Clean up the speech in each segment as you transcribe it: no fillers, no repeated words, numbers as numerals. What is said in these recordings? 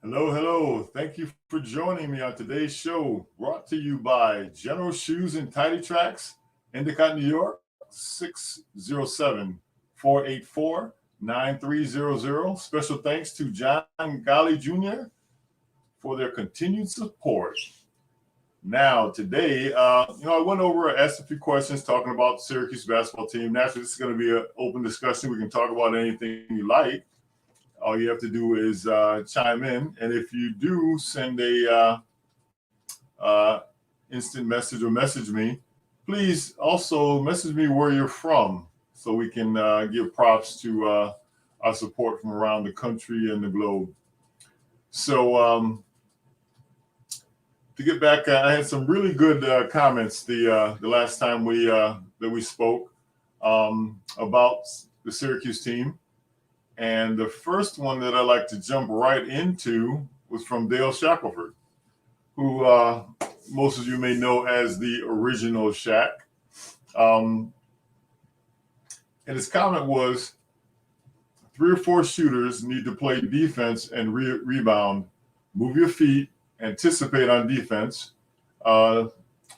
Hello, hello. Thank you for joining me on today's show, brought to you by General Shoes and Tidy Tracks, Endicott, New York, 607-484-9300. Special thanks to John Golly Jr. for their continued support. Now, today, I went over, asked a few questions talking about the Syracuse basketball team. Naturally, this is going to be an open discussion. We can talk about anything you like. All you have to do is chime in. And if you do send a instant message or message me, please also message me where you're from so we can give props to our support from around the country and the globe. So to get back, I had some really good comments the last time that we spoke about the Syracuse team. And the first one that I like to jump right into was from Dale Shackelford, who most of you may know as the original Shaq. And his comment was, 3 or 4 shooters need to play defense and rebound, move your feet, anticipate on defense, a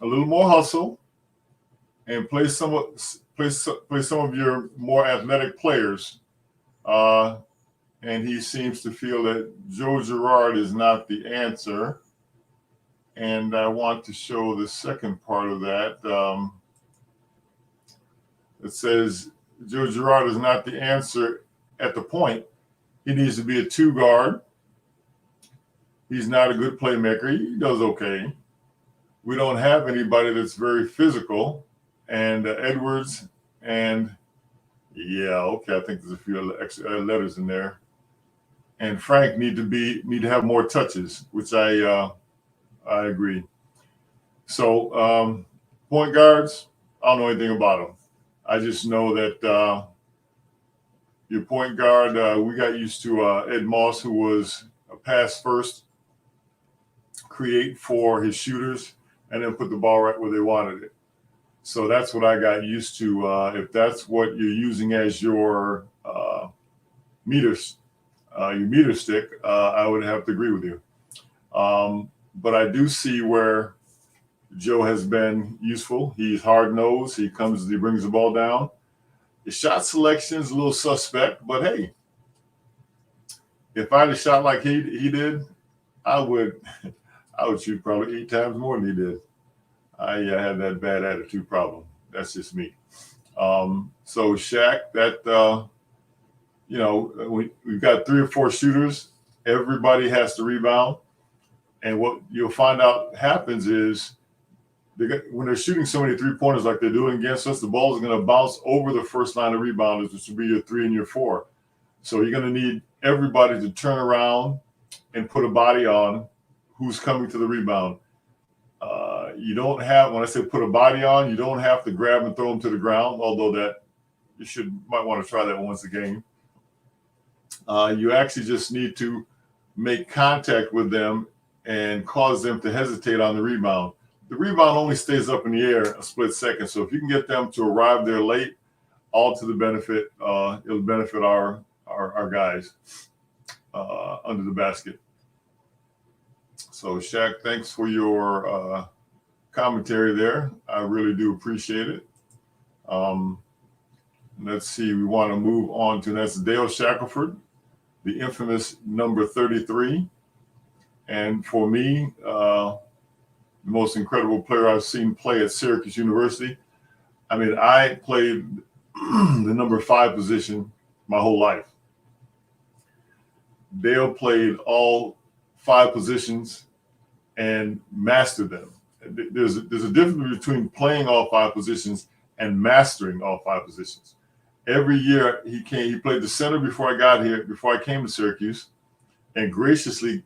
little more hustle, and play some of your more athletic players. And he seems to feel that Joe Girard is not the answer. And I want to show the second part of that. It says Joe Girard is not the answer at the point. He needs to be a 2 guard. He's not a good playmaker. He does okay. We don't have anybody that's very physical. And Edwards and yeah, okay. I think there's a few extra letters in there. And Frank need to have more touches, which I agree. So point guards, I don't know anything about them. I just know that your point guard, we got used to Ed Moss, who was a pass first, create for his shooters, and then put the ball right where they wanted it. So that's what I got used to. If that's what you're using as your meter stick, I would have to agree with you. But I do see where Joe has been useful. He's hard nosed. He brings the ball down. His shot selection is a little suspect, but hey, if I'd have shot like he did, I would shoot probably 8 times more than he did. I had that bad attitude problem. That's just me. So Shaq, we've got 3 or 4 shooters. Everybody has to rebound. And what you'll find out happens is when they're shooting so many 3-pointers like they're doing against us, the ball is going to bounce over the first line of rebounders, which will be your 3 and your 4. So you're going to need everybody to turn around and put a body on who's coming to the rebound. You don't have, when I say put a body on, you don't have to grab and throw them to the ground, although that you might want to try that once a game. You actually just need to make contact with them and cause them to hesitate on the rebound. The rebound only stays up in the air a split second. So if you can get them to arrive there late, all to the benefit, it'll benefit our guys under the basket. So Shaq, thanks for your commentary there. I really do appreciate it. Let's see, we want to move on to that's Dale Shackelford, the infamous number 33. And for me, the most incredible player I've seen play at Syracuse University. I mean, I played the number 5 position my whole life. Dale played all 5 positions and mastered them. There's a difference between playing all 5 positions and mastering all 5 positions. Every year he played the center before I came to Syracuse, and graciously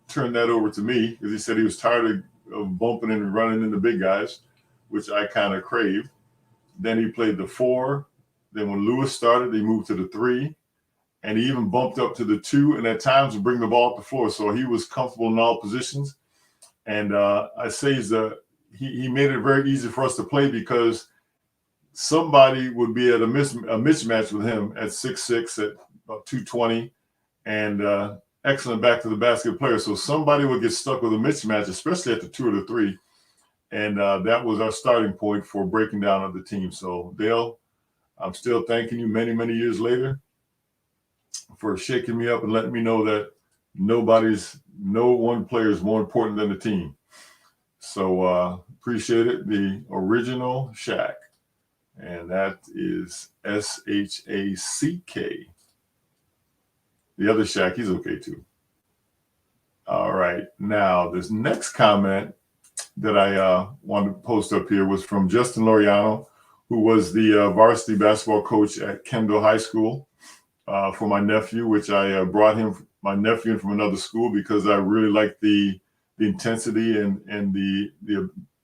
turned that over to me because he said he was tired of bumping and running into big guys, which I kind of craved. Then he played the 4. Then when Lewis started, he moved to the 3, and he even bumped up to the 2, and at times would bring the ball up the floor. So he was comfortable in all positions. And I say he made it very easy for us to play because somebody would be at a mismatch with him at 6'6", at about 220, and excellent back to the basket player. So somebody would get stuck with a mismatch, especially at the 2 or the 3. And that was our starting point for breaking down of the team. So, Dale, I'm still thanking you many, many years later for shaking me up and letting me know that no one player is more important than the team. So appreciate it. The original Shaq. And that is SHACK. The other Shaq, he's okay too. All right. Now, this next comment that I wanted to post up here was from Justin Loriano, who was the varsity basketball coach at Kendall High School for my nephew, which I brought my nephew in from another school because I really liked the intensity and the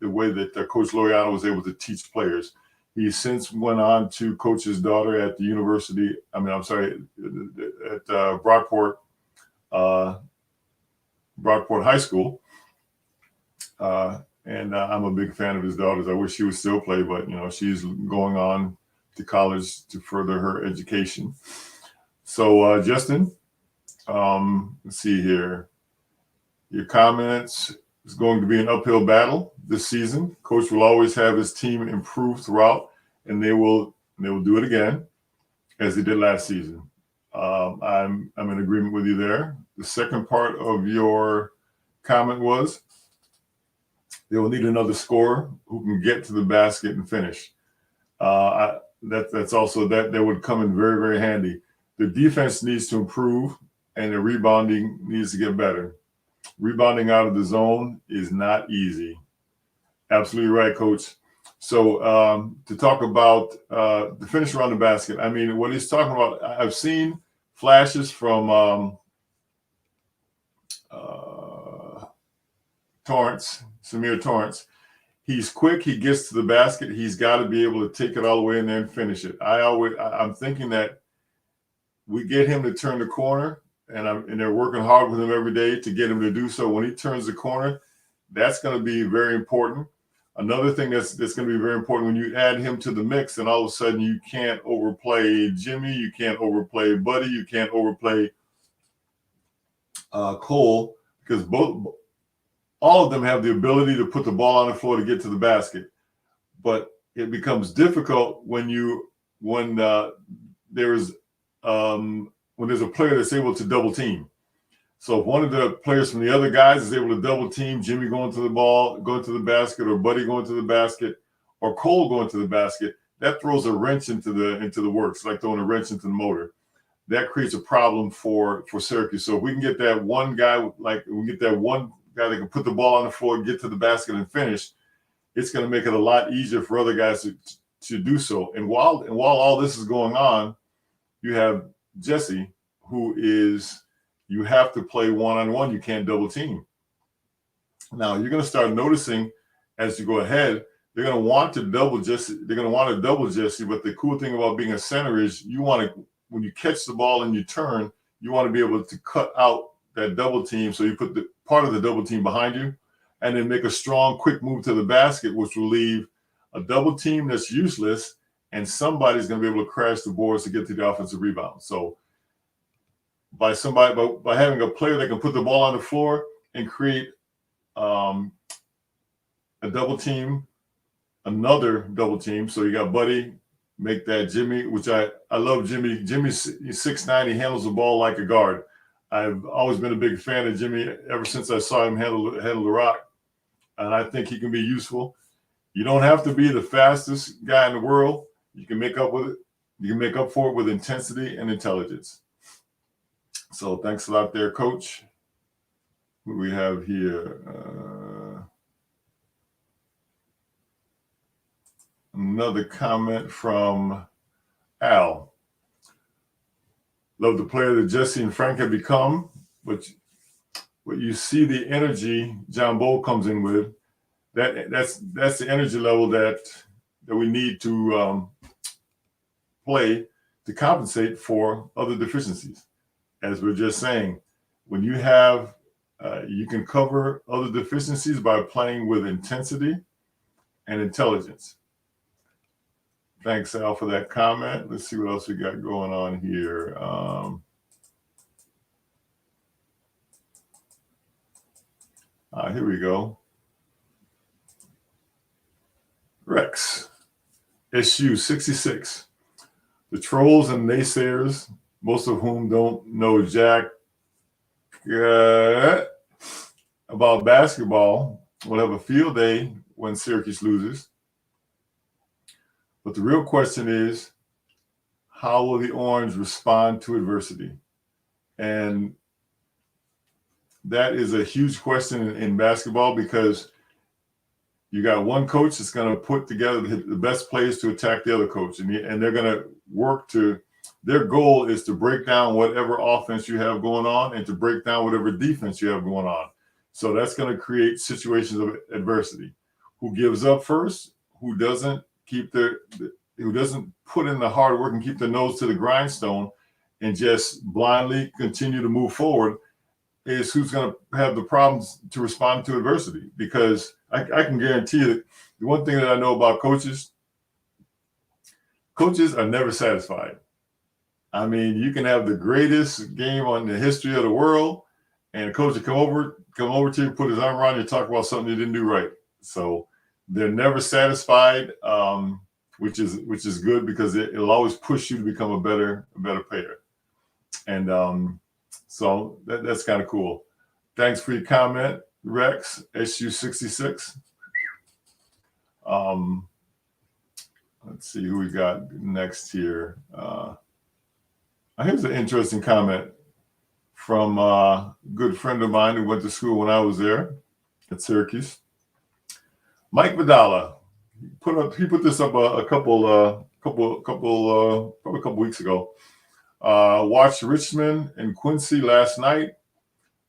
way that Coach Loriano was able to teach players. He since went on to coach his daughter at the university. At Brockport High School. And I'm a big fan of his daughters. I wish she would still play, but she's going on to college to further her education. So Justin, let's see here. Your comments is going to be an uphill battle this season. Coach will always have his team improve throughout, and they will do it again as they did last season. I'm in agreement with you there. The second part of your comment was they will need another scorer who can get to the basket and finish. That's also that would come in very, very handy. The defense needs to improve, and the rebounding needs to get better. Rebounding out of the zone is not easy. Absolutely right, Coach. So to talk about the finish around the basket, I mean, what he's talking about, I've seen flashes from Samir Torrance. He's quick. He gets to the basket. He's got to be able to take it all the way in there and finish it. I'm thinking that we get him to turn the corner, and they're working hard with him every day to get him to do so. When he turns the corner, that's going to be very important. Another thing that's going to be very important when you add him to the mix, and all of a sudden you can't overplay Jimmy, you can't overplay Buddy, you can't overplay Cole, because all of them have the ability to put the ball on the floor to get to the basket. But it becomes difficult when there's a player that's able to double team. So if one of the players from the other guys is able to double team, Jimmy going to the basket, or Buddy going to the basket, or Cole going to the basket, that throws a wrench into the works, like throwing a wrench into the motor. That creates a problem for Syracuse. So if we can get that one guy, that can put the ball on the floor, get to the basket, and finish, it's going to make it a lot easier for other guys to do so. And while all this is going on, you have Jesse, who is, you have to play one-on-one. You can't double team. Now you're going to start noticing as you go ahead, they're going to want to double Jesse. They're going to want to double Jesse. But the cool thing about being a center is when you catch the ball and you turn, you want to be able to cut out that double team. So you put the part of the double team behind you and then make a strong, quick move to the basket, which will leave a double team that's useless, and somebody's going to be able to crash the boards to get to the offensive rebound. So by having a player that can put the ball on the floor and create a double team, another double team. So you got Buddy, make that Jimmy, which I love Jimmy. Jimmy's 6'9", he handles the ball like a guard. I've always been a big fan of Jimmy ever since I saw him handle the rock, and I think he can be useful. You don't have to be the fastest guy in the world. You can make up with it. You can make up for it with intensity and intelligence. So thanks a lot there, Coach. What do we have here? Another comment from Al. Love the player that Jesse and Frank have become, but you see the energy John Bowl comes in with. That's the energy level that we need to play to compensate for other deficiencies. As we're just saying, when you have, you can cover other deficiencies by playing with intensity and intelligence. Thanks, Al, for that comment. Let's see what else we got going on here. Here we go. Rex, SU 66. The trolls and naysayers, most of whom don't know jack about basketball, will have a field day when Syracuse loses. But the real question is, how will the Orange respond to adversity? And that is a huge question in basketball, because you got one coach that's going to put together the best players to attack the other coach. And they're going to work to, their goal is to break down whatever offense you have going on and to break down whatever defense you have going on. So that's going to create situations of adversity. Who gives up first? Who doesn't who doesn't put in the hard work and keep their nose to the grindstone and just blindly continue to move forward is who's going to have the problems to respond to adversity. Because I can guarantee you that the one thing that I know about coaches are never satisfied. I mean, you can have the greatest game on the history of the world, and a coach will come over to you, put his arm around you, talk about something you didn't do right. So they're never satisfied, which is good, because it'll always push you to become a better player. And so that's kind of cool. Thanks for your comment, Rex, SU66. Let's see who we got next here. Here's an interesting comment from a good friend of mine who went to school when I was there at Syracuse. Mike Vidala. He put this up probably a couple weeks ago. Watched Richmond and Quincy last night.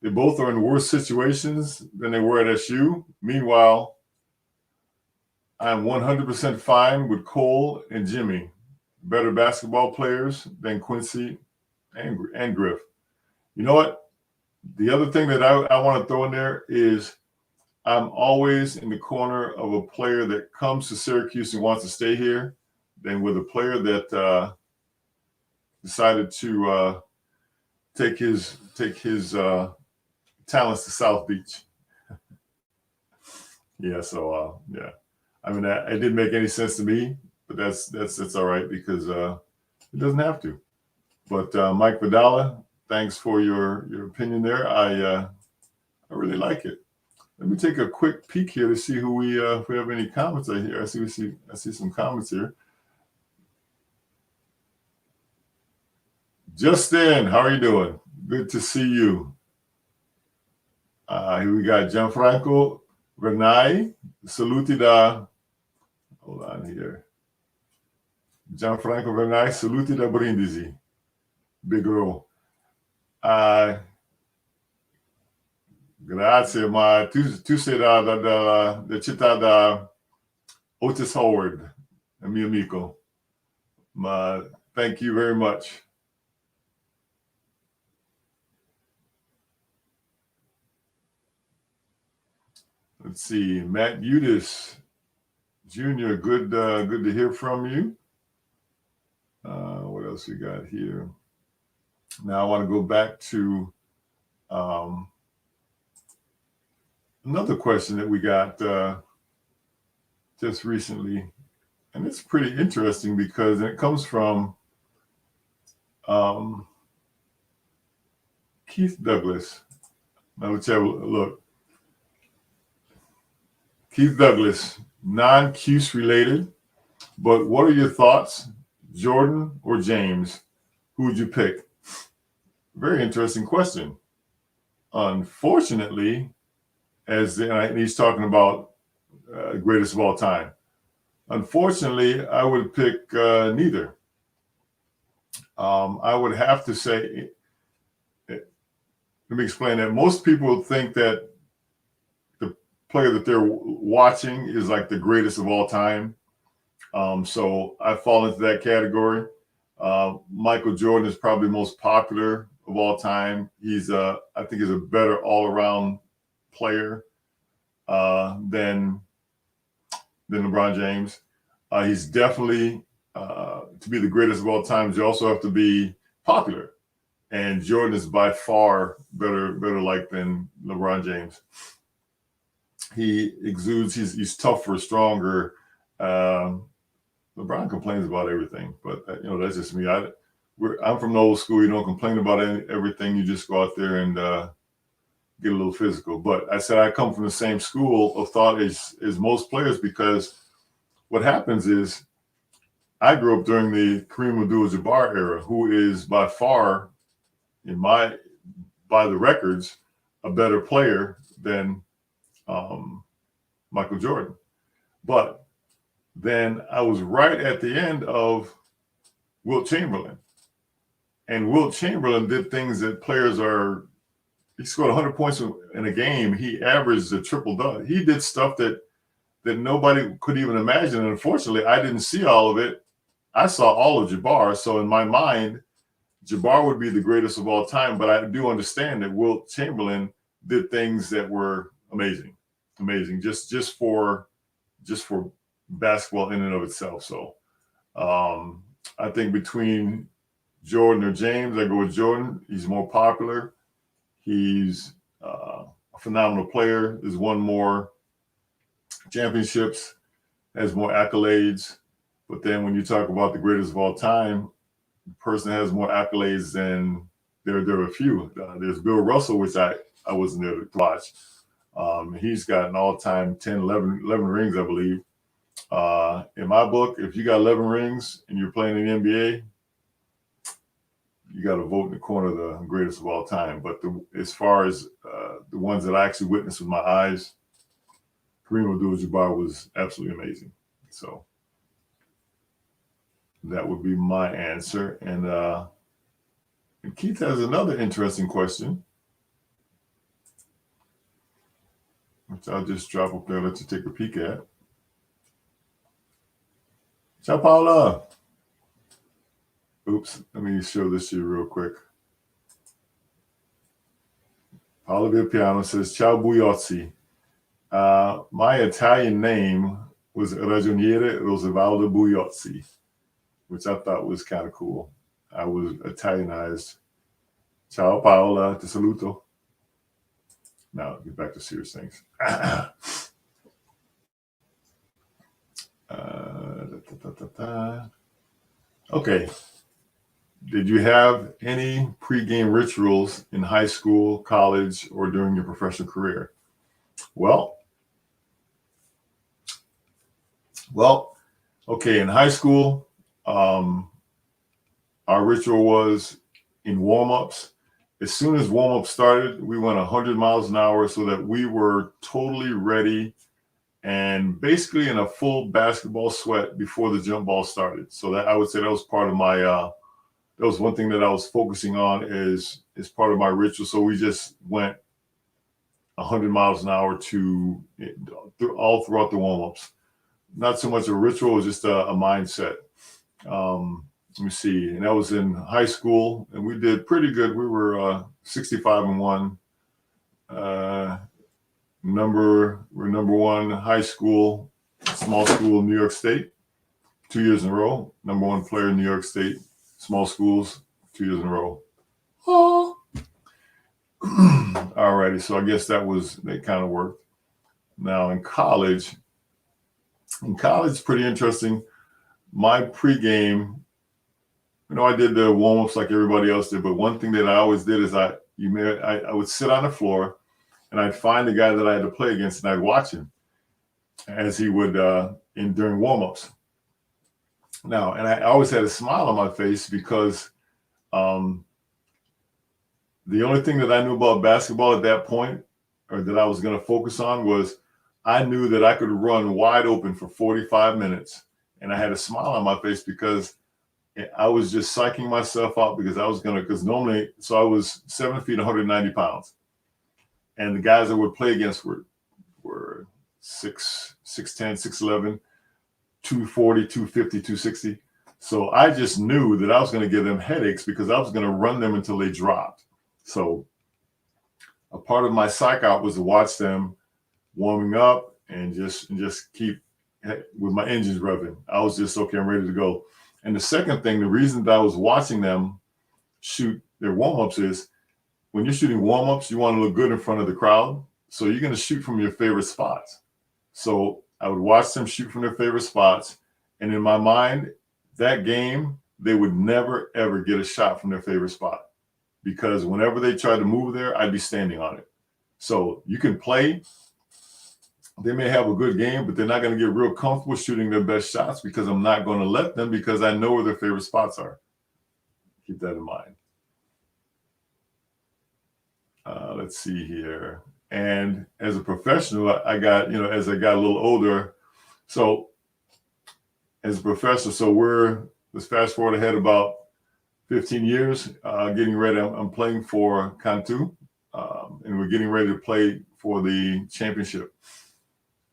They both are in worse situations than they were at SU. Meanwhile, I'm 100% fine with Cole and Jimmy, better basketball players than Quincy and Griff. You know what? The other thing that I want to throw in there is I'm always in the corner of a player that comes to Syracuse and wants to stay here than with a player that decided to take his talents to South Beach. Yeah, so yeah. I mean, it didn't make any sense to me, but that's all right, because it doesn't have to. But Mike Vidala, thanks for your opinion there. I really like it. Let me take a quick peek here to see who if we have any comments I hear. I see some comments here. Justin, how are you doing? Good to see you. Here we got Gianfranco Renai. Saluti da. Hold on here. Gianfranco Renai. Saluti da Brindisi. Big roll. Grazie, ma tu sei da città da Otis Howard, mio amico. Ma thank you very much. Let's see, Matt Udis Jr., good to hear from you. What else we got here? Now I want to go back to another question that we got just recently, and it's pretty interesting because it comes from Keith Douglas. Now let's have a look. Keith Douglas, non-Cuse related, but what are your thoughts, Jordan or James? Who would you pick? Very interesting question. Unfortunately, and he's talking about greatest of all time. Unfortunately, I would pick neither. I would have to say, let me explain that. Most people think that the player that they're watching is like the greatest of all time. So I fall into that category. Michael Jordan is probably the most popular of all time. I think he's a better all-around player than LeBron James. He's definitely to be the greatest of all time. You also have to be popular, and Jordan is by far better liked than LeBron James. he exudes. He's tougher, stronger. LeBron complains about everything, but that's just me. I'm from the old school. You don't complain about everything. You just go out there and get a little physical. But I said I come from the same school of thought as most players, because what happens is I grew up during the Kareem Abdul-Jabbar era, who is by far, by the records, a better player than Michael Jordan. But then I was right at the end of Wilt Chamberlain. And Wilt Chamberlain did things that players are. He scored 100 points in a game. He averaged a triple-double. He did stuff that nobody could even imagine. And unfortunately, I didn't see all of it. I saw all of Jabbar. So in my mind, Jabbar would be the greatest of all time. But I do understand that Wilt Chamberlain did things that were amazing, just for basketball in and of itself. So I think between Jordan or James, I go with Jordan. He's more popular. He's a phenomenal player. Has won more championships, has more accolades. But then when you talk about the greatest of all time, the person that has more accolades than there are a few. There's Bill Russell, which I wasn't there to watch. He's got an all-time 11 rings, I believe. In my book, if you got 11 rings and you're playing in the NBA, you got to vote in the corner of the greatest of all time. But as far as the ones that I actually witnessed with my eyes, Kareem Abdul-Jabbar was absolutely amazing. So that would be my answer. And Keith has another interesting question, which I'll just drop up there and let you take a peek at. Ciao, Paula. Oops, let me show this to you real quick. Paula Vilpiano says, Ciao Buiozzi. My Italian name was Ragioniere Rosevaldo Buiozzi, which I thought was kind of cool. I was Italianized. Ciao Paola, te saluto. Now, get back to serious things. Okay. Did you have any pregame rituals in high school, college, or during your professional career? Well, okay. In high school, our ritual was in warm-ups. As soon as warm-up started, we went 100 miles an hour so that we were totally ready and basically in a full basketball sweat before the jump ball started. So that I would say that was part of my that was one thing that I was focusing on is part of my ritual. So we just went 100 miles an hour all throughout the warm-ups. Not so much a ritual, it was just a mindset. Let me see. And that was in high school, and we did pretty good. We were 65-1. We're number one high school, small school in New York State, 2 years in a row. Number one player in New York State, small schools, 2 years in a row. Oh. All righty. So I guess that kind of worked. Now in college, pretty interesting. My pregame, I did the warm-ups like everybody else did, but one thing that I always did is I would sit on the floor and I'd find the guy that I had to play against and I'd watch him as he would during warm-ups. Now, and I always had a smile on my face because the only thing that I knew about basketball at that point, or that I was going to focus on, was I knew that I could run wide open for 45 minutes. And I had a smile on my face because I was just psyching myself out because I was so I was 7 feet, 190 pounds. And the guys I would play against were 6'10", 6'11", 240, 250, 260. So I just knew that I was going to give them headaches because I was going to run them until they dropped. So a part of my psych out was to watch them warming up and just keep with my engines revving. I was just, okay, I'm ready to go. And the second thing, the reason that I was watching them shoot their warm-ups is when you're shooting warm-ups, you want to look good in front of the crowd. So you're going to shoot from your favorite spots. So I would watch them shoot from their favorite spots. And in my mind, that game, they would never, ever get a shot from their favorite spot, because whenever they tried to move there, I'd be standing on it. So you can play. They may have a good game, but they're not going to get real comfortable shooting their best shots, because I'm not going to let them, because I know where their favorite spots are. Keep that in mind. Let's see here. And as a professional, I got, as I got a little older, so as a professional, so let's fast forward ahead about 15 years, getting ready. I'm playing for Cantu, and we're getting ready to play for the championship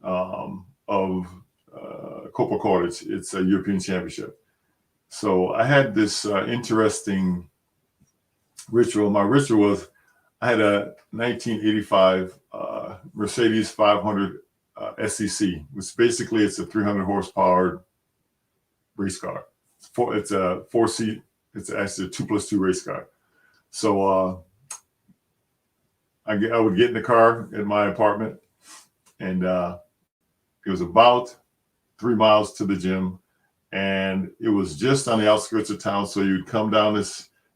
of Copa Cord. It's a European championship. So I had this interesting ritual. My ritual was, I had a 1985 Mercedes 500 SEC, which basically it's a 300 horsepower race car. It's a 4-seat. It's actually a 2+2 race car. So I would get in the car at my apartment, and it was about 3 miles to the gym, and it was just on the outskirts of town. So you'd come down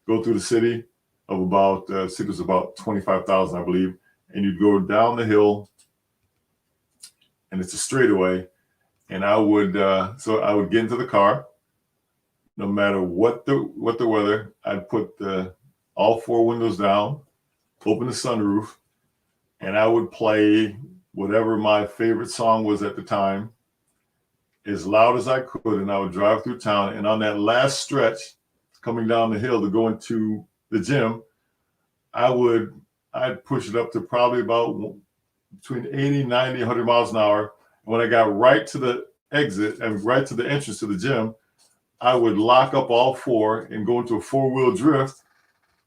go through the city of about, it was about 25,000, I believe, and you'd go down the hill, and it's a straightaway. And I would, so I would get into the car, no matter what the weather. I'd put all 4 windows down, open the sunroof, and I would play whatever my favorite song was at the time, as loud as I could, and I would drive through town. And on that last stretch, coming down the hill to go into the gym, I'd push it up to probably about between 80, 90, 100 miles an hour. And when I got right to the exit and right to the entrance to the gym, I would lock up all 4 and go into a 4-wheel drift.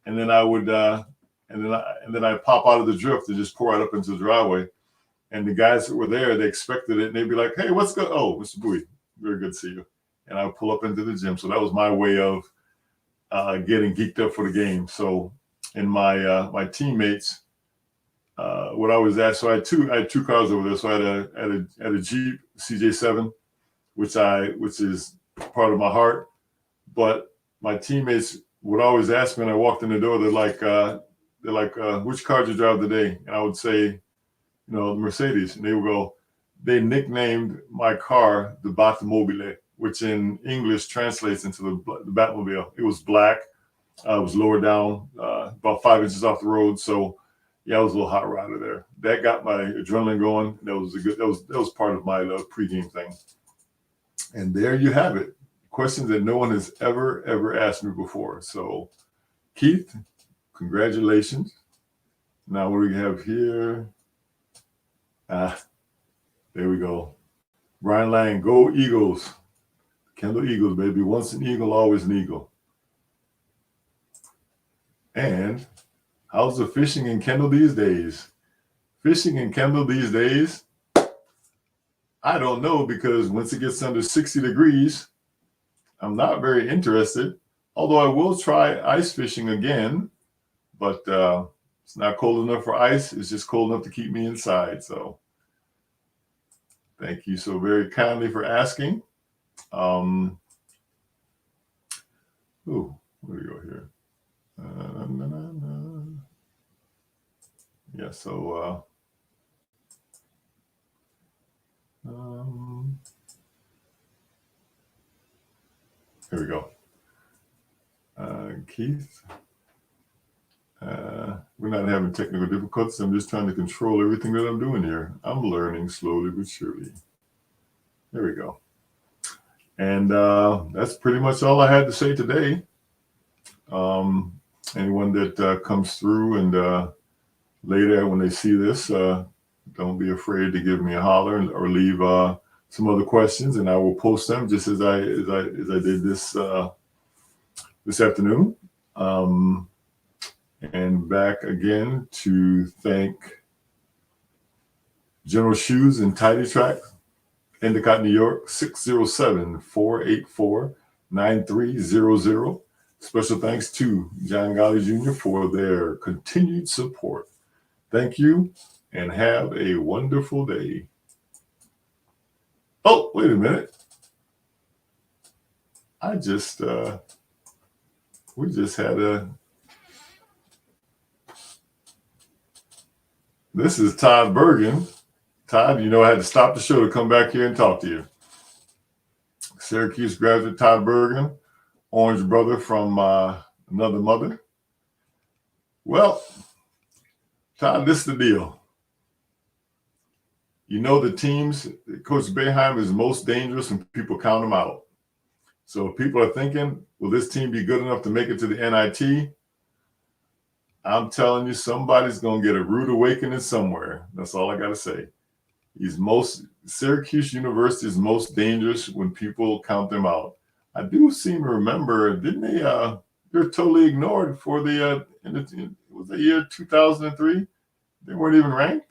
And then I would, and then I'd pop out of the drift and just pour right up into the driveway. And the guys that were there, they expected it, and they'd be like, "Hey, what's good? Oh, Mr. Bowie, very good to see you." And I would pull up into the gym. So that was my way of getting geeked up for the game. So, and my teammates would always ask. So I had two cars over there. So I had a Jeep CJ7, which is part of my heart. But my teammates would always ask me when I walked in the door. They're like, "Which car did you drive today?" And I would say, Mercedes. And they would go, they nicknamed my car the Batmobile, which in English translates into the Batmobile. It was black. It was lower down, about 5 inches off the road. So yeah, I was a little hot rodder there. That got my adrenaline going. That was part of my pregame thing. And there you have it. Questions that no one has ever asked me before. So Keith, congratulations. Now what do we have here? There we go. Brian Lang, go Eagles. Kendall Eagles, baby. Once an Eagle, always an Eagle. And how's the fishing in Kendall these days? Fishing in Kendall these days, I don't know, because once it gets under 60 degrees, I'm not very interested. Although I will try ice fishing again, but it's not cold enough for ice. It's just cold enough to keep me inside. So thank you so very kindly for asking. Where do we go here? Yeah, so here we go. Keith, we're not having technical difficulties. I'm just trying to control everything that I'm doing here. I'm learning slowly but surely. There we go. And that's pretty much all I had to say today. Anyone that comes through and later when they see this, don't be afraid to give me a holler or leave some other questions, and I will post them just as I did this this afternoon. And back again to thank General Shoes and Tidy Track, Endicott, New York, 607-484-9300. Special thanks to John Golly Jr. for their continued support. Thank you. and have a wonderful day. Oh, wait a minute. We just had this is Todd Bergen. Todd, you know I had to stop the show to come back here and talk to you. Syracuse graduate Todd Bergen, orange brother from another mother. Well, Todd, this is the deal. You know the teams, Coach Boeheim is most dangerous when people count them out. So if people are thinking, will this team be good enough to make it to the NIT? I'm telling you, somebody's going to get a rude awakening somewhere. That's all I got to say. Syracuse University is most dangerous when people count them out. I do seem to remember, didn't they're totally ignored for was the year 2003? They weren't even ranked.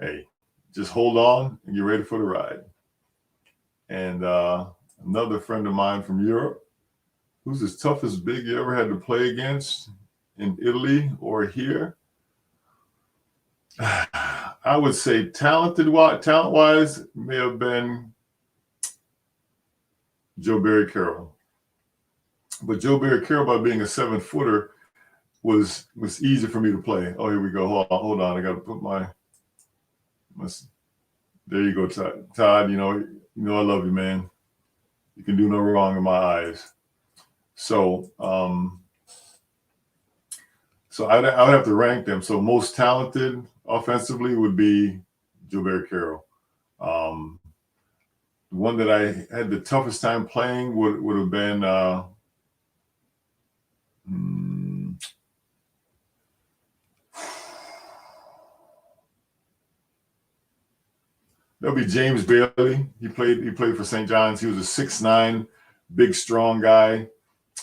Hey, just hold on and get ready for the ride. And another friend of mine from Europe, who's the toughest big you ever had to play against in Italy or here? I would say talent-wise, may have been Joe Barry Carroll. But Joe Barry Carroll, by being a 7-footer, was easy for me to play. Oh, here we go. Hold on. I got to put my there you go, Todd. You know I love you, man. You can do no wrong in my eyes. So I'd have to rank them. So most talented offensively would be Joe Barry Carroll. The one that I had the toughest time playing would have been that'll be James Bailey. He played for St. John's. He was a 6'9", big, strong guy.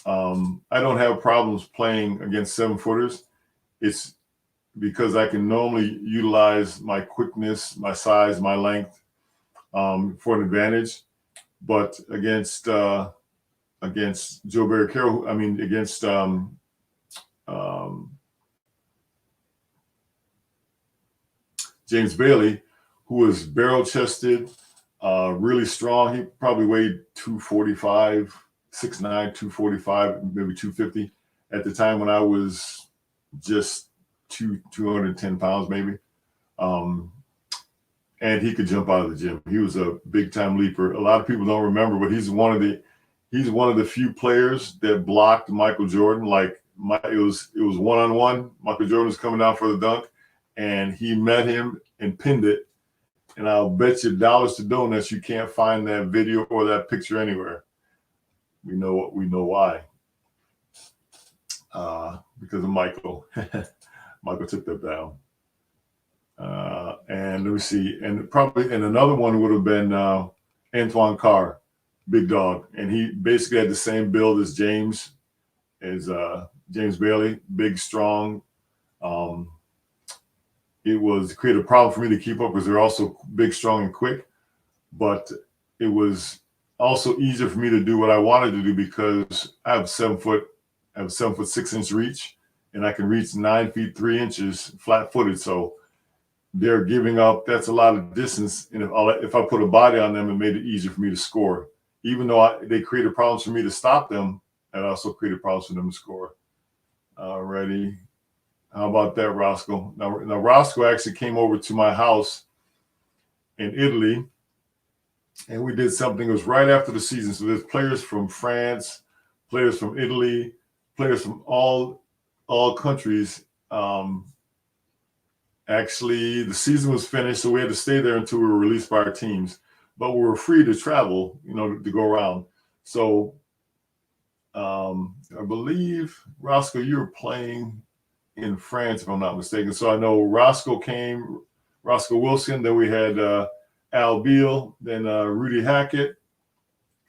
I don't have problems playing against 7-footers. It's because I can normally utilize my quickness, my size, my length for an advantage. But against Joe Barry Carroll, against James Bailey, who was barrel-chested, really strong. He probably weighed 245, 6'9", 245, maybe 250 at the time when I was just 210 pounds maybe. And he could jump out of the gym. He was a big-time leaper. A lot of people don't remember, but he's one of the few players that blocked Michael Jordan. Like it was one-on-one. Michael Jordan was coming down for the dunk, and he met him and pinned it. And I'll bet you dollars to donuts you can't find that video or that picture anywhere. We know why. Because of Michael. Michael took that down. And let me see. And another one would have been Antoine Carr, big dog. And he basically had the same build as James Bailey, big, strong. It created a problem for me to keep up because they're also big, strong, and quick. But it was also easier for me to do what I wanted to do because I have 7 foot 6-inch reach, and I can reach 9 feet 3 inches flat-footed. So they're giving up. That's a lot of distance. And if I put a body on them, it made it easier for me to score. Even though they created problems for me to stop them, it also created problems for them to score. Alrighty. How about that, Roscoe? Now Roscoe actually came over to my house in Italy, and we did something. It was right after the season. So there's players from France, players from Italy, players from all countries. Actually, the season was finished, so we had to stay there until we were released by our teams. But we were free to travel, to go around. So I believe, Roscoe, you were playing in France, if I'm not mistaken. So I know Roscoe Wilson, then we had Al Beal, then Rudy Hackett.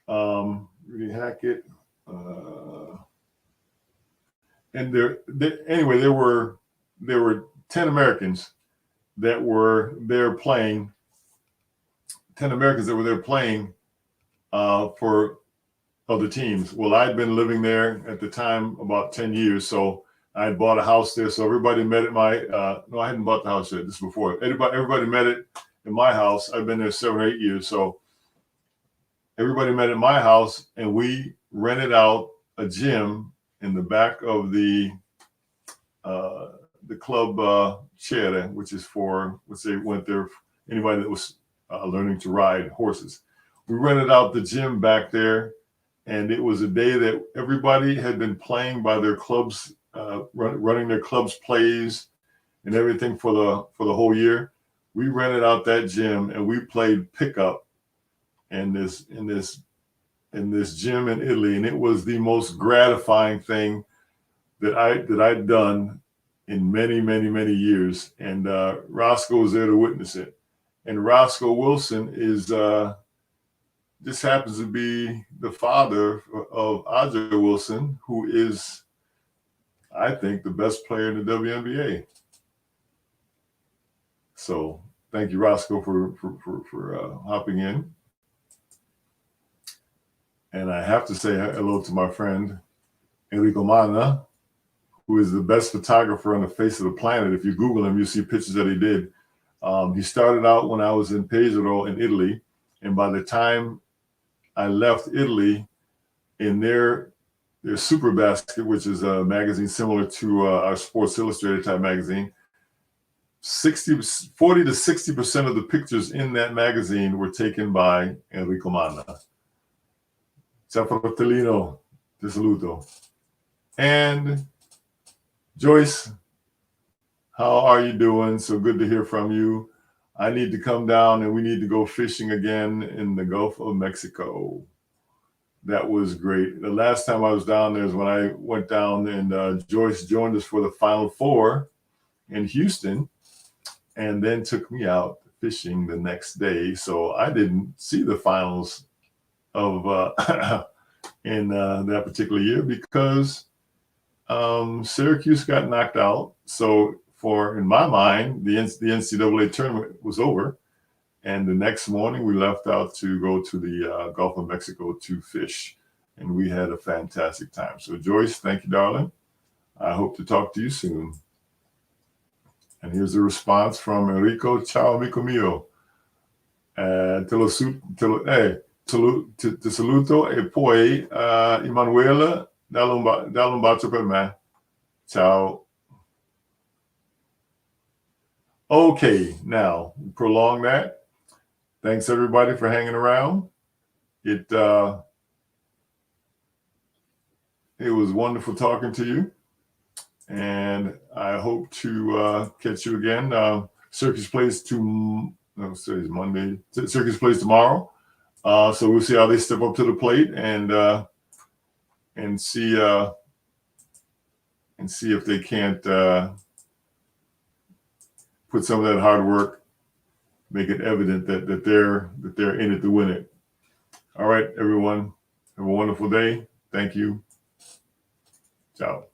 And there were 10 Americans that were there playing. 10 Americans that were there playing for other teams. Well, I'd been living there at the time about 10 years, so I had bought a house there, so everybody met at my. No, I hadn't bought the house yet. This is before. Everybody met it in my house. I've been there 7 or 8 years, so everybody met at my house, and we rented out a gym in the back of the club chair, which is for, let's say, went there, anybody that was learning to ride horses. We rented out the gym back there, and it was a day that everybody had been playing by their clubs, running their clubs plays and everything for the whole year. We rented out that gym and we played pickup in this gym in Italy, and it was the most gratifying thing that I'd done in many, many, many years. And Roscoe was there to witness it. And Roscoe Wilson is just happens to be the father of Aja Wilson, who is, I think, the best player in the WNBA. So thank you, Roscoe, for hopping in. And I have to say hello to my friend Enrico Mana, who is the best photographer on the face of the planet. If you Google him, you see pictures that he did. He started out when I was in Pesaro in Italy, and by the time I left Italy, in their Super Basket, which is a magazine similar to our Sports Illustrated type magazine, 40 to 60% of the pictures in that magazine were taken by Enrico Manna. Ciao fratellino, ti saluto. And Joyce, how are you doing? So good to hear from you. I need to come down and we need to go fishing again in the Gulf of Mexico. That was great. The last time I was down there is when I went down and Joyce joined us for the Final Four in Houston and then took me out fishing the next day. So I didn't see the finals of in that particular year because Syracuse got knocked out. So in my mind, the NCAA tournament was over. And the next morning we left out to go to the Gulf of Mexico to fish. And we had a fantastic time. So Joyce, thank you, darling. I hope to talk to you soon. And here's a response from Enrico. Ciao, amico mio. Ti saluto e poi Emanuela, dallo un bacio per me. Ciao. Okay, now prolong that. Thanks everybody for hanging around. It was wonderful talking to you, and I hope to catch you again. Syracuse plays Monday. Syracuse plays tomorrow, so we'll see how they step up to the plate and see if they can't put some of that hard work, make it evident that they're in it to win it. All right, everyone, have a wonderful day. Thank you. Ciao.